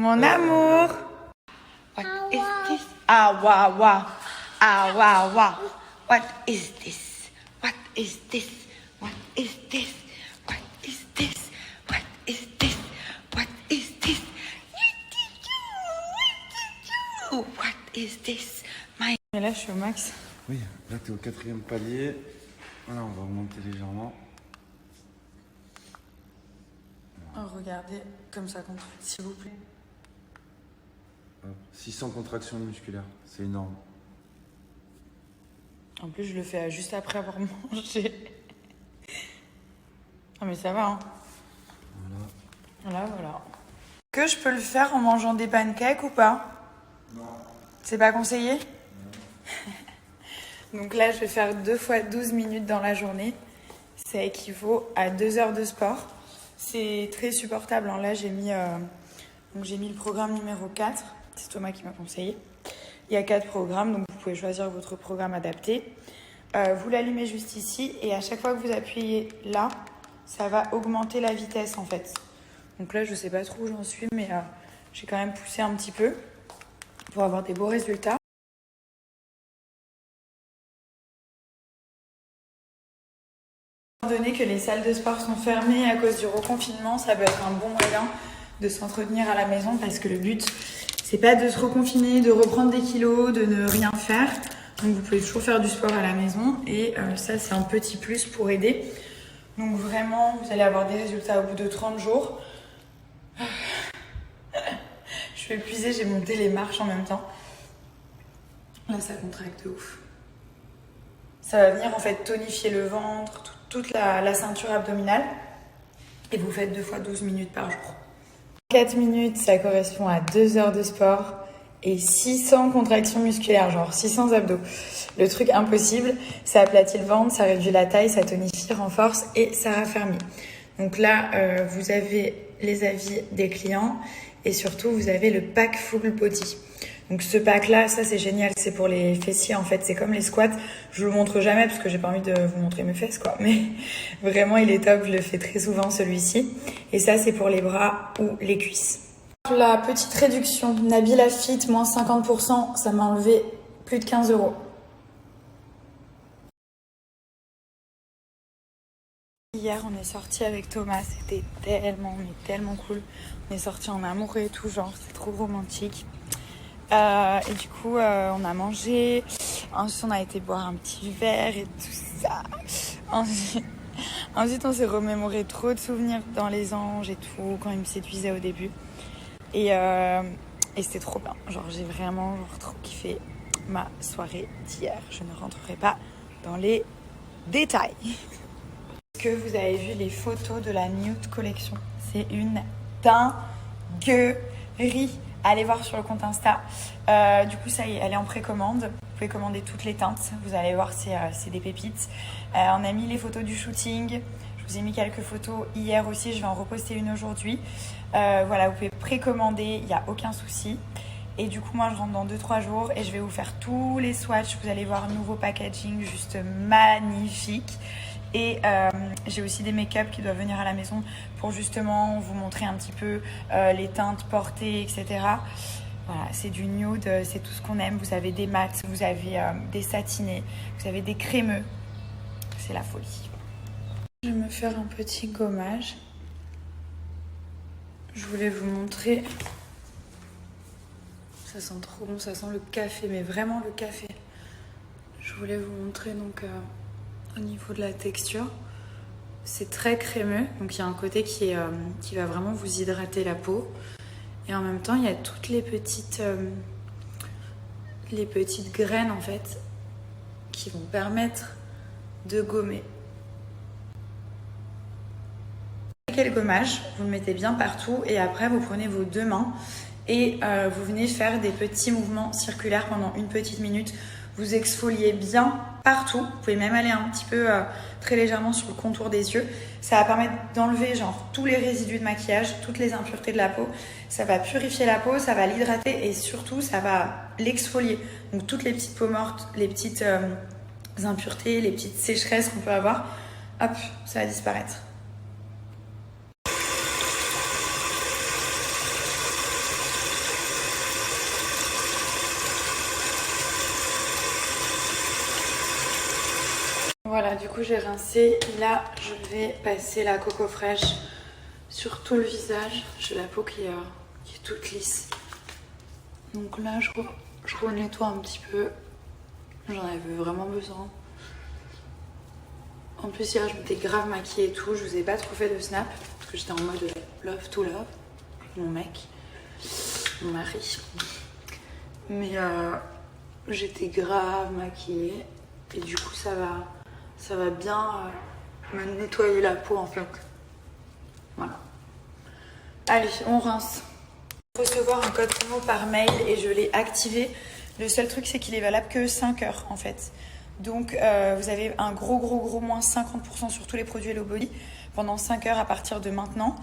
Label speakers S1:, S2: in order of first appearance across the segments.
S1: Mon amour. What is this? Ah, wa, wa. Ah, wa, wa. What is this? What is this? What is this? What is this? What is this? What is this? What is this? My... Et là, je suis au max.
S2: Oui, là, tu es au 4e palier. Voilà, on va augmenter légèrement.
S1: Oh, regardez comme ça contracte, s'il vous plaît.
S2: 600 contractions musculaires, c'est énorme.
S1: En plus, je le fais juste après avoir mangé. Ah, mais ça va, hein. Voilà. Que je peux le faire en mangeant des pancakes ou pas?
S2: Non.
S1: C'est pas conseillé? Donc là, je vais faire 2 fois 12 minutes dans la journée. Ça équivaut à 2 heures de sport. C'est très supportable. Hein. Là, j'ai mis le programme numéro 4. C'est Thomas qui m'a conseillé. Il y a 4 programmes, donc vous pouvez choisir votre programme adapté. Vous l'allumez juste ici et à chaque fois que vous appuyez là, ça va augmenter la vitesse en fait. Donc là, je sais pas trop où j'en suis, mais j'ai quand même poussé un petit peu pour avoir des beaux résultats. Étant donné que les salles de sport sont fermées à cause du reconfinement, ça peut être un bon moyen de s'entretenir à la maison parce que le but, c'est pas de se reconfiner, de reprendre des kilos, de ne rien faire. Donc vous pouvez toujours faire du sport à la maison et ça, c'est un petit plus pour aider. Donc vraiment, vous allez avoir des résultats au bout de 30 jours. Je suis épuisée, j'ai monté les marches en même temps. Là, ça contracte de ouf. Ça va venir en fait tonifier le ventre, toute la ceinture abdominale. Et vous faites 2 fois 12 minutes par jour. 4 minutes, ça correspond à 2 heures de sport et 600 contractions musculaires, genre 600 abdos. Le truc impossible, ça aplatit le ventre, ça réduit la taille, ça tonifie, renforce et ça raffermit. Donc là, vous avez les avis des clients et surtout, vous avez le pack full body. Donc ce pack-là, ça c'est génial, c'est pour les fessiers en fait, c'est comme les squats. Je vous le montre jamais parce que j'ai pas envie de vous montrer mes fesses quoi, mais vraiment il est top, je le fais très souvent celui-ci. Et ça c'est pour les bras ou les cuisses. La petite réduction, Nabila Fit, moins 50%, ça m'a enlevé plus de 15 €. Hier on est sorti avec Thomas, c'était tellement cool. On est sorti en amoureux et tout, genre c'est trop romantique. Et du coup, on a mangé. Ensuite, on a été boire un petit verre et tout ça. Ensuite on s'est remémoré trop de souvenirs dans les anges et tout, quand il me séduisait au début. Et c'était trop bien. Genre, j'ai vraiment trop kiffé ma soirée d'hier. Je ne rentrerai pas dans les détails. Est-ce que vous avez vu les photos de la Nude Collection? C'est une dinguerie. Allez voir sur le compte Insta. Du coup, ça y est, elle est en précommande. Vous pouvez commander toutes les teintes. Vous allez voir, c'est des pépites. On a mis les photos du shooting. Je vous ai mis quelques photos hier aussi. Je vais en reposter une aujourd'hui. Voilà, vous pouvez précommander. Il n'y a aucun souci. Et du coup, moi, je rentre dans 2-3 jours et je vais vous faire tous les swatchs. Vous allez voir, nouveau packaging juste magnifique. Et j'ai aussi des make-up qui doivent venir à la maison pour justement vous montrer un petit peu les teintes portées, etc. Voilà, c'est du nude, c'est tout ce qu'on aime. Vous avez des mats, vous avez des satinés, vous avez des crémeux. C'est la folie. Je vais me faire un petit gommage. Je voulais vous montrer. Ça sent trop bon, ça sent le café, mais vraiment le café. Je voulais vous montrer donc... au niveau de la texture, c'est très crémeux, donc il y a un côté qui va vraiment vous hydrater la peau. Et en même temps, il y a toutes les petites graines en fait qui vont permettre de gommer. Le gommage, vous le mettez bien partout et après vous prenez vos 2 mains et vous venez faire des petits mouvements circulaires pendant une petite minute. Vous exfoliez bien partout. Vous pouvez même aller un petit peu très légèrement sur le contour des yeux. Ça va permettre d'enlever genre tous les résidus de maquillage, toutes les impuretés de la peau. Ça va purifier la peau, ça va l'hydrater et surtout ça va l'exfolier. Donc toutes les petites peaux mortes, les petites impuretés, les petites sécheresses qu'on peut avoir, hop, ça va disparaître. Voilà, du coup j'ai rincé. Là, je vais passer la coco fraîche sur tout le visage. J'ai la peau qui est toute lisse. Donc là, je renettoie un petit peu. J'en avais vraiment besoin. En plus, hier, je m'étais grave maquillée et tout. Je vous ai pas trop fait de snap parce que j'étais en mode love to love. Mon mec, mon mari. Mais j'étais grave maquillée. Et du coup, ça va bien me nettoyer la peau en fait. Voilà. Allez, on rince. Recevoir un code promo par mail et je l'ai activé. Le seul truc, c'est qu'il est valable que 5 heures en fait. Donc, vous avez un gros moins 50% sur tous les produits Hello Body pendant 5 heures à partir de maintenant.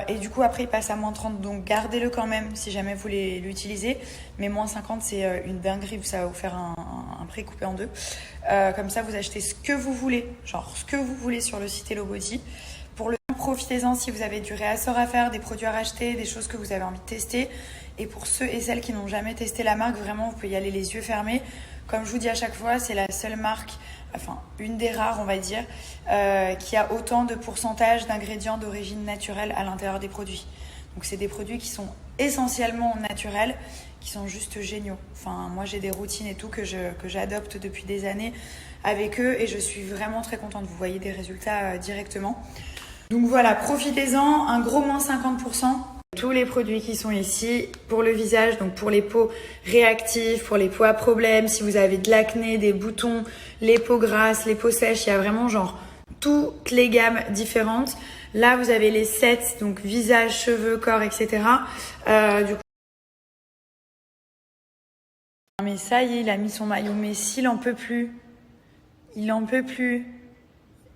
S1: Et du coup, après, il passe à moins 30. Donc, gardez-le quand même si jamais vous voulez l'utiliser. Mais moins 50, c'est une dinguerie. Ça va vous faire un prix coupé en deux. Comme ça, vous achetez ce que vous voulez. Genre, ce que vous voulez sur le site Hello Body. Pour le profitez-en si vous avez du réassort à faire, des produits à racheter, des choses que vous avez envie de tester. Et pour ceux et celles qui n'ont jamais testé la marque, vraiment, vous pouvez y aller les yeux fermés. Comme je vous dis à chaque fois, c'est la seule marque, enfin une des rares on va dire, qui a autant de pourcentage d'ingrédients d'origine naturelle à l'intérieur des produits. Donc c'est des produits qui sont essentiellement naturels, qui sont juste géniaux. Enfin moi j'ai des routines et tout que j'adopte depuis des années avec eux et je suis vraiment très contente. Vous voyez des résultats directement. Donc voilà, profitez-en, un gros moins 50%. Tous les produits qui sont ici pour le visage, donc pour les peaux réactives, pour les peaux à problème, si vous avez de l'acné, des boutons, les peaux grasses, les peaux sèches, il y a vraiment genre toutes les gammes différentes. Là, vous avez les sets, donc visage, cheveux, corps, etc. Du coup, mais ça y est, il a mis son maillot, mais s'il en peut plus, il en peut plus.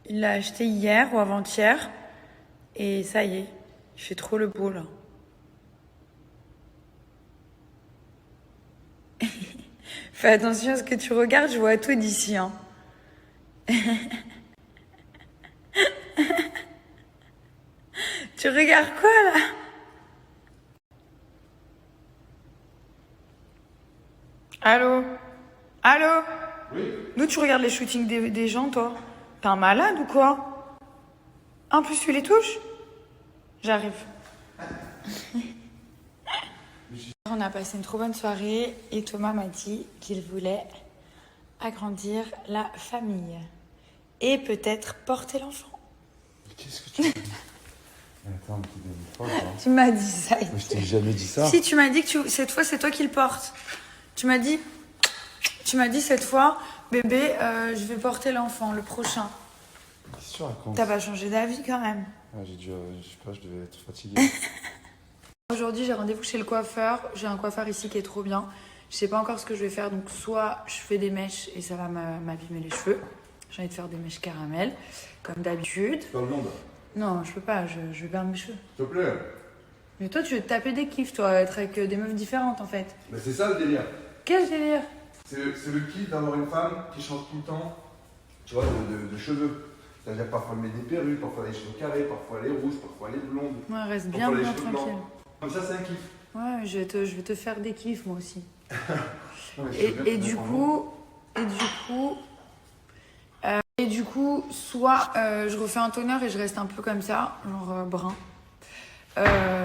S1: Il l'a acheté hier ou avant-hier et ça y est, il fait trop le beau là. Fais attention à ce que tu regardes, je vois tout d'ici. Hein. Tu regardes quoi là? Allô? Allô?
S2: Oui.
S1: D'où tu regardes les shootings des gens, toi? T'es un malade ou quoi? En plus, tu les touches? J'arrive. On a passé une trop bonne soirée et Thomas m'a dit qu'il voulait agrandir la famille et peut-être porter l'enfant.
S2: Qu'est-ce que tu dis? Attends, tu donnes pas, hein.
S1: Tu m'as dit ça.
S2: Moi, je t'ai jamais dit ça.
S1: Si, tu m'as dit que cette fois, c'est toi qui le portes. Tu m'as dit cette fois, bébé, je vais porter l'enfant, le prochain.
S2: Qu'est-ce que tu racontes?
S1: T'as pas changé d'avis quand même.
S2: Ah, j'ai dû, je sais pas, je devais être fatigué.
S1: Aujourd'hui, j'ai rendez-vous chez le coiffeur. J'ai un coiffeur ici qui est trop bien. Je sais pas encore ce que je vais faire. Donc, soit je fais des mèches et ça va m'abîmer les cheveux. J'ai envie de faire des mèches caramel, comme d'habitude.
S2: Dans le monde.
S1: Non, je peux pas. Je vais perdre mes cheveux.
S2: S'il te plaît.
S1: Mais toi, tu veux te taper des kiffs, toi, être avec des meufs différentes, en fait.
S3: Mais c'est ça le délire.
S1: Quel délire?
S3: C'est le kiff d'avoir une femme qui change tout le temps, tu vois, de cheveux. C'est-à-dire parfois elle met des perruques, parfois les cheveux carrés, parfois les rouges, parfois les blondes.
S1: Ouais, reste
S3: Parfois
S1: bien,
S3: les
S1: bien
S3: cheveux
S1: tranquille.
S3: blancs. Comme ça, c'est un kiff.
S1: Ouais, je vais te faire des kiffs, moi aussi.
S3: Non, mais je veux bien
S1: Et
S3: te
S1: du
S3: mettre en
S1: coup, soit je refais un toner et je reste un peu comme ça, genre brun.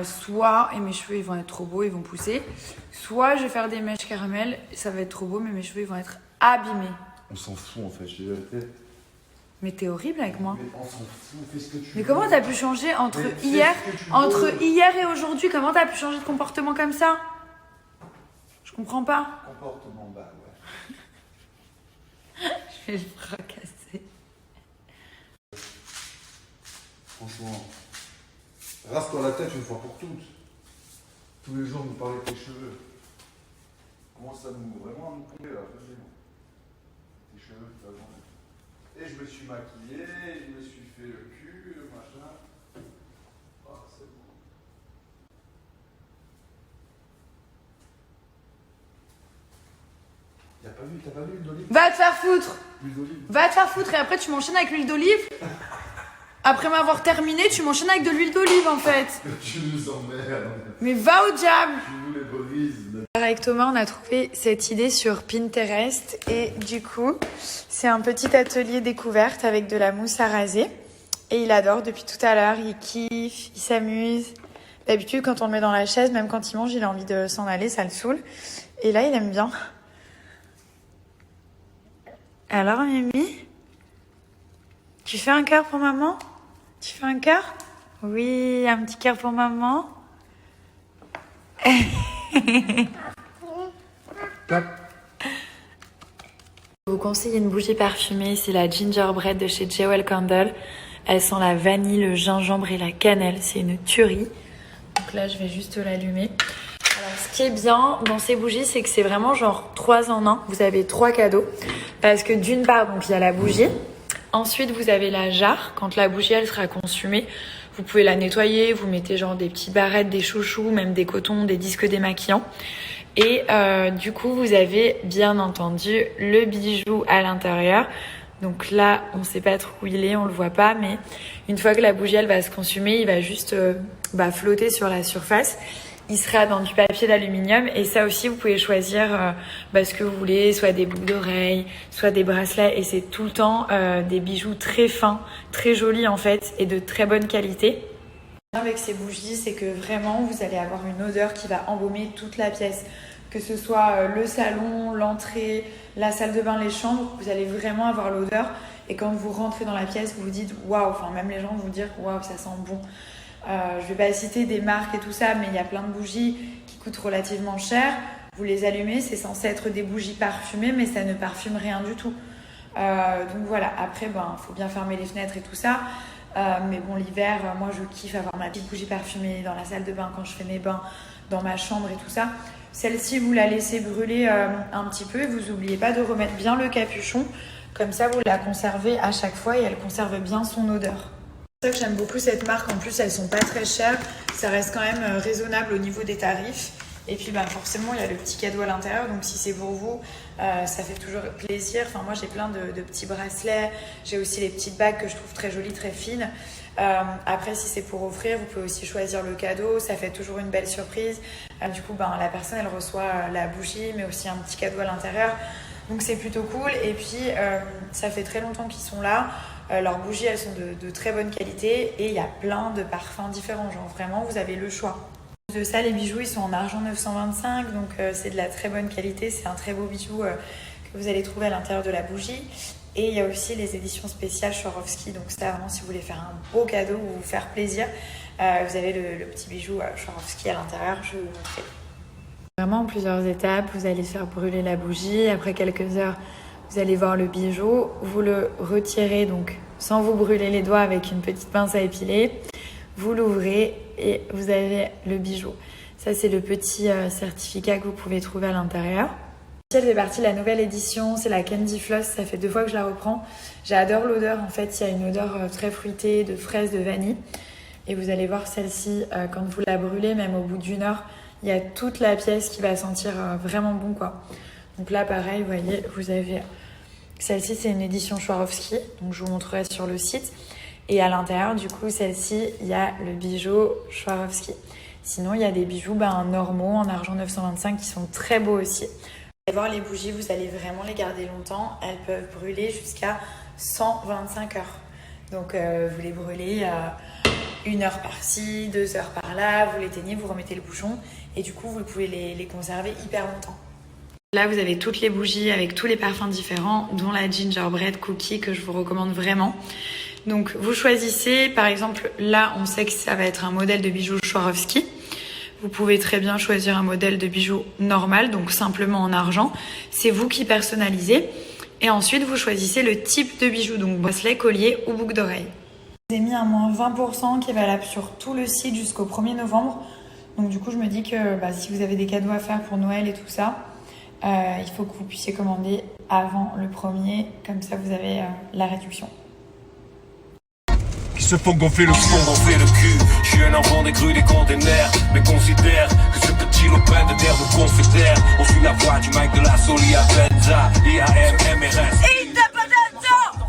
S1: Soit, et mes cheveux ils vont être trop beaux, ils vont pousser. Soit je vais faire des mèches caramel, ça va être trop beau, mais mes cheveux ils vont être abîmés.
S2: On s'en fout en fait, je dis la vérité.
S1: Mais t'es horrible avec moi.
S2: Mais on s'en fout, fais ce que tu
S1: Mais
S2: veux.
S1: comment t'as pu changer entre
S3: Mais fais
S1: hier,
S3: ce que tu veux.
S1: et aujourd'hui? Comment t'as pu changer de comportement comme ça? Je comprends pas.
S3: comportement bas, ouais.
S1: Je vais le fracasser.
S3: Franchement, rase-toi la tête une fois pour toutes. Tous les jours, nous parler de tes cheveux. Commence à nous vraiment à nous tomber là, vas-y. Tes cheveux toute la journée. Et je me suis maquillé, je me suis fait le cul, le machin. Ah, c'est bon. T'as pas vu l'huile d'olive?
S1: Va te faire foutre!
S3: L'huile d'olive.
S1: Va te faire foutre et après tu m'enchaînes avec l'huile d'olive. Après m'avoir terminé, tu m'enchaînes avec de l'huile d'olive en fait.
S3: Tu nous emmerdes.
S1: Mais va au diable!
S3: Tu nous les brises.
S1: Avec Thomas, on a trouvé cette idée sur Pinterest et du coup, c'est un petit atelier découverte avec de la mousse à raser. Et il adore depuis tout à l'heure, il kiffe, il s'amuse. D'habitude, quand on le met dans la chaise, même quand il mange, il a envie de s'en aller, ça le saoule. Et là, il aime bien. Alors, Mimi, tu fais un cœur pour maman? Tu fais un cœur? Oui, un petit cœur pour maman. Je vous conseille une bougie parfumée, c'est la Gingerbread de chez Jewel Candle. Elle sent la vanille, le gingembre et la cannelle, c'est une tuerie. Donc là, je vais juste l'allumer. Alors, ce qui est bien dans ces bougies, c'est que c'est vraiment genre 3 en 1. Vous avez 3 cadeaux. Parce que d'une part, donc il y a la bougie. Ensuite, vous avez la jarre. Quand la bougie, elle sera consumée, vous pouvez la nettoyer. Vous mettez genre des petites barrettes, des chouchous, même des cotons, des disques démaquillants. Et du coup, vous avez bien entendu le bijou à l'intérieur. Donc là, on ne sait pas trop où il est, on le voit pas, mais une fois que la bougie elle va se consumer, il va juste flotter sur la surface. Il sera dans du papier d'aluminium et ça aussi, vous pouvez choisir ce que vous voulez, soit des boucles d'oreilles, soit des bracelets. Et c'est tout le temps des bijoux très fins, très jolis en fait et de très bonne qualité. Avec ces bougies, c'est que vraiment, vous allez avoir une odeur qui va embaumer toute la pièce. Que ce soit le salon, l'entrée, la salle de bain, les chambres, vous allez vraiment avoir l'odeur. Et quand vous rentrez dans la pièce, vous vous dites waouh, enfin même les gens vont vous dire waouh, ça sent bon. Je vais pas citer des marques et tout ça, mais il y a plein de bougies qui coûtent relativement cher. Vous les allumez, c'est censé être des bougies parfumées, mais ça ne parfume rien du tout. Donc voilà, après, faut bien fermer les fenêtres et tout ça. Mais bon, l'hiver, moi je kiffe avoir ma petite bougie parfumée dans la salle de bain quand je fais mes bains, dans ma chambre et tout ça. Celle-ci, vous la laissez brûler un petit peu et vous n'oubliez pas de remettre bien le capuchon. Comme ça, vous la conservez à chaque fois et elle conserve bien son odeur. C'est pour ça que j'aime beaucoup cette marque. En plus, elles sont pas très chères. Ça reste quand même raisonnable au niveau des tarifs. Et puis forcément, il y a le petit cadeau à l'intérieur. Donc si c'est pour vous, ça fait toujours plaisir. Enfin, moi, j'ai plein de petits bracelets. J'ai aussi les petites bagues que je trouve très jolies, très fines. Après, si c'est pour offrir, vous pouvez aussi choisir le cadeau. Ça fait toujours une belle surprise. Du coup, la personne, elle reçoit la bougie, mais aussi un petit cadeau à l'intérieur. Donc, c'est plutôt cool. Et puis, ça fait très longtemps qu'ils sont là. Leurs bougies, elles sont de très bonne qualité. Et il y a plein de parfums différents. Genre, vraiment, vous avez le choix. De ça, les bijoux, ils sont en argent 925. Donc, c'est de la très bonne qualité. C'est un très beau bijou que vous allez trouver à l'intérieur de la bougie. Et il y a aussi les éditions spéciales Swarovski. Donc ça, vraiment, si vous voulez faire un beau cadeau ou vous faire plaisir, vous avez le petit bijou Swarovski à l'intérieur. Je vais vous montrer. Vraiment en plusieurs étapes. Vous allez faire brûler la bougie. Après quelques heures, vous allez voir le bijou. Vous le retirez donc sans vous brûler les doigts avec une petite pince à épiler. Vous l'ouvrez et vous avez le bijou. Ça, c'est le petit certificat que vous pouvez trouver à l'intérieur. Elle fait partie de la nouvelle édition, c'est la Candy Floss, ça fait 2 fois que je la reprends. J'adore l'odeur, en fait, il y a une odeur très fruitée, de fraise, de vanille. Et vous allez voir celle-ci, quand vous la brûlez, même au bout d'1 heure, il y a toute la pièce qui va sentir vraiment bon, quoi. Donc là, pareil, vous voyez, vous avez... Celle-ci, c'est une édition Swarovski, donc je vous montrerai sur le site. Et à l'intérieur, du coup, celle-ci, il y a le bijou Swarovski. Sinon, il y a des bijoux normaux, en argent 925, qui sont très beaux aussi. Vous allez voir les bougies, vous allez vraiment les garder longtemps. Elles peuvent brûler jusqu'à 125 heures. Donc vous les brûlez 1 heure par-ci, 2 heures par-là, vous l'éteignez, vous remettez le bouchon et du coup vous pouvez les conserver hyper longtemps. Là vous avez toutes les bougies avec tous les parfums différents, dont la Gingerbread Cookie que je vous recommande vraiment. Donc vous choisissez, par exemple là on sait que ça va être un modèle de bijoux Swarovski. Vous pouvez très bien choisir un modèle de bijoux normal, donc simplement en argent. C'est vous qui personnalisez. Et ensuite, vous choisissez le type de bijoux, donc bracelet, collier ou boucle d'oreille. Je vous ai mis un moins 20% qui est valable sur tout le site jusqu'au 1er novembre. Donc du coup, je me dis que si vous avez des cadeaux à faire pour Noël et tout ça, il faut que vous puissiez commander avant le 1er. Comme ça, vous avez la réduction.
S4: Qui se font gonfler le cul. Je suis un enfant des crues des containers, mais considère que ce petit lopin de terre de confédère. On suit la voie du mec de la Solia Benza, IAM, MRS.